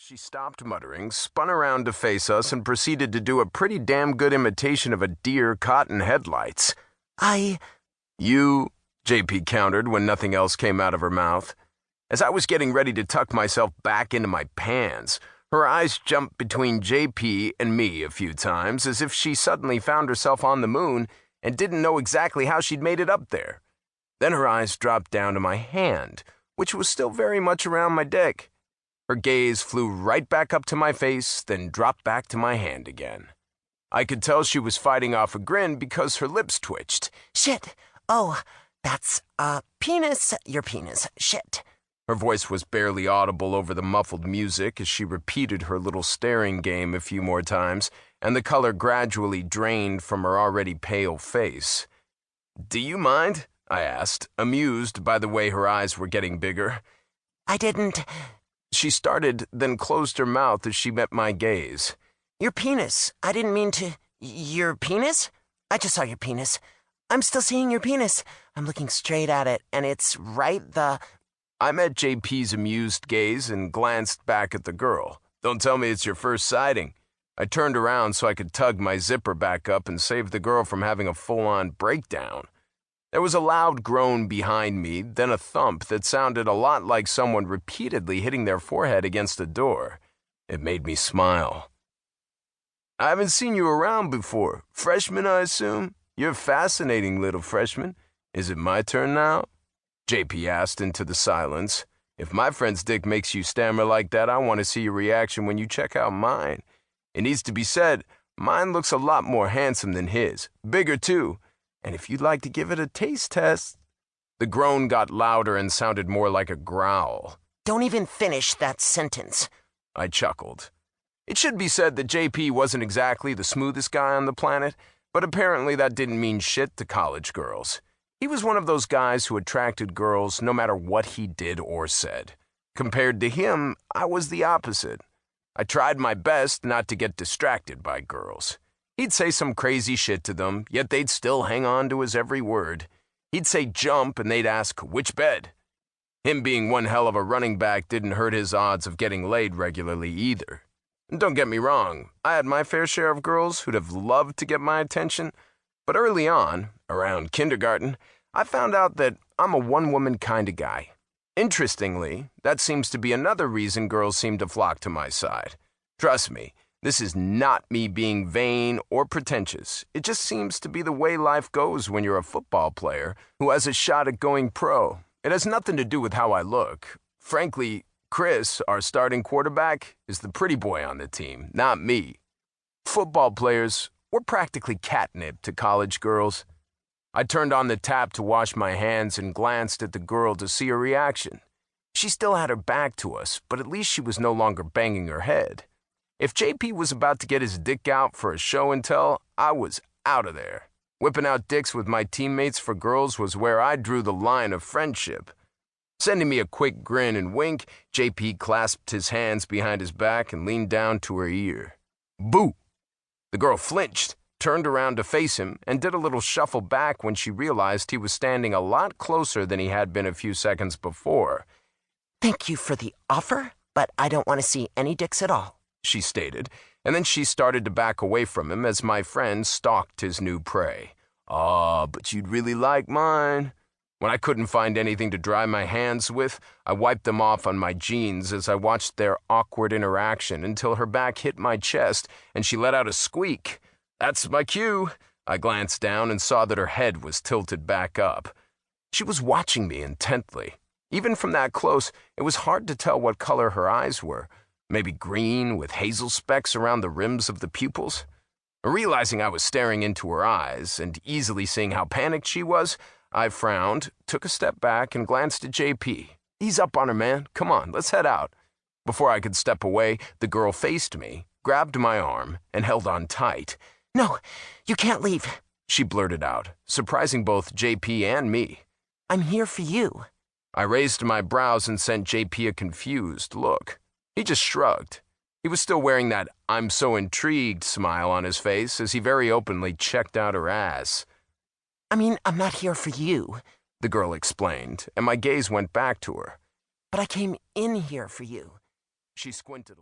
She stopped muttering, spun around to face us, and proceeded to do a pretty damn good imitation of a deer caught in headlights. You, JP countered when nothing else came out of her mouth. As I was getting ready to tuck myself back into my pants, her eyes jumped between JP and me a few times, as if she suddenly found herself on the moon and didn't know exactly how she'd made it up there. Then her eyes dropped down to my hand, which was still very much around my dick. Her gaze flew right back up to my face, then dropped back to my hand again. I could tell she was fighting off a grin because her lips twitched. Shit. Oh, that's penis. Your penis. Shit. Her voice was barely audible over the muffled music as she repeated her little staring game a few more times, and the color gradually drained from her already pale face. "Do you mind?" I asked, amused by the way her eyes were getting bigger. I didn't... She started, then closed her mouth as she met my gaze. Your penis. I didn't mean to... Your penis? I just saw your penis. I'm still seeing your penis. I'm looking straight at it, and it's right the... I met JP's amused gaze and glanced back at the girl. Don't tell me it's your first sighting. I turned around so I could tug my zipper back up and save the girl from having a full-on breakdown. There was a loud groan behind me, then a thump that sounded a lot like someone repeatedly hitting their forehead against a door. It made me smile. "I haven't seen you around before. Freshman, I assume? You're a fascinating little freshman. Is it my turn now?" JP asked into the silence. "If my friend's dick makes you stammer like that, I want to see your reaction when you check out mine. It needs to be said, mine looks a lot more handsome than his. Bigger, too. And if you'd like to give it a taste test..." The groan got louder and sounded more like a growl. Don't even finish that sentence. I chuckled. It should be said that JP wasn't exactly the smoothest guy on the planet, but apparently that didn't mean shit to college girls. He was one of those guys who attracted girls no matter what he did or said. Compared to him, I was the opposite. I tried my best not to get distracted by girls. He'd say some crazy shit to them, yet they'd still hang on to his every word. He'd say jump, and they'd ask, which bed? Him being one hell of a running back didn't hurt his odds of getting laid regularly either. Don't get me wrong, I had my fair share of girls who'd have loved to get my attention, but early on, around kindergarten, I found out that I'm a one-woman kind of guy. Interestingly, that seems to be another reason girls seem to flock to my side. Trust me, this is not me being vain or pretentious. It just seems to be the way life goes when you're a football player who has a shot at going pro. It has nothing to do with how I look. Frankly, Chris, our starting quarterback, is the pretty boy on the team, not me. Football players, we're practically catnip to college girls. I turned on the tap to wash my hands and glanced at the girl to see her reaction. She still had her back to us, but at least she was no longer banging her head. If JP was about to get his dick out for a show and tell, I was out of there. Whipping out dicks with my teammates for girls was where I drew the line of friendship. Sending me a quick grin and wink, JP clasped his hands behind his back and leaned down to her ear. Boo! The girl flinched, turned around to face him, and did a little shuffle back when she realized he was standing a lot closer than he had been a few seconds before. Thank you for the offer, but I don't want to see any dicks at all, she stated, and then she started to back away from him as my friend stalked his new prey. But you'd really like mine. When I couldn't find anything to dry my hands with, I wiped them off on my jeans as I watched their awkward interaction until her back hit my chest and she let out a squeak. That's my cue. I glanced down and saw that her head was tilted back up. She was watching me intently. Even from that close, it was hard to tell what color her eyes were. Maybe green with hazel specks around the rims of the pupils. Realizing I was staring into her eyes and easily seeing how panicked she was, I frowned, took a step back, and glanced at JP. Ease up on her, man. Come on, let's head out. Before I could step away, the girl faced me, grabbed my arm, and held on tight. No, you can't leave, she blurted out, surprising both JP and me. I'm here for you. I raised my brows and sent JP a confused look. He just shrugged. He was still wearing that I'm so intrigued smile on his face as he very openly checked out her ass. I mean, I'm not here for you, the girl explained, and my gaze went back to her. But I came in here for you. She squinted a little.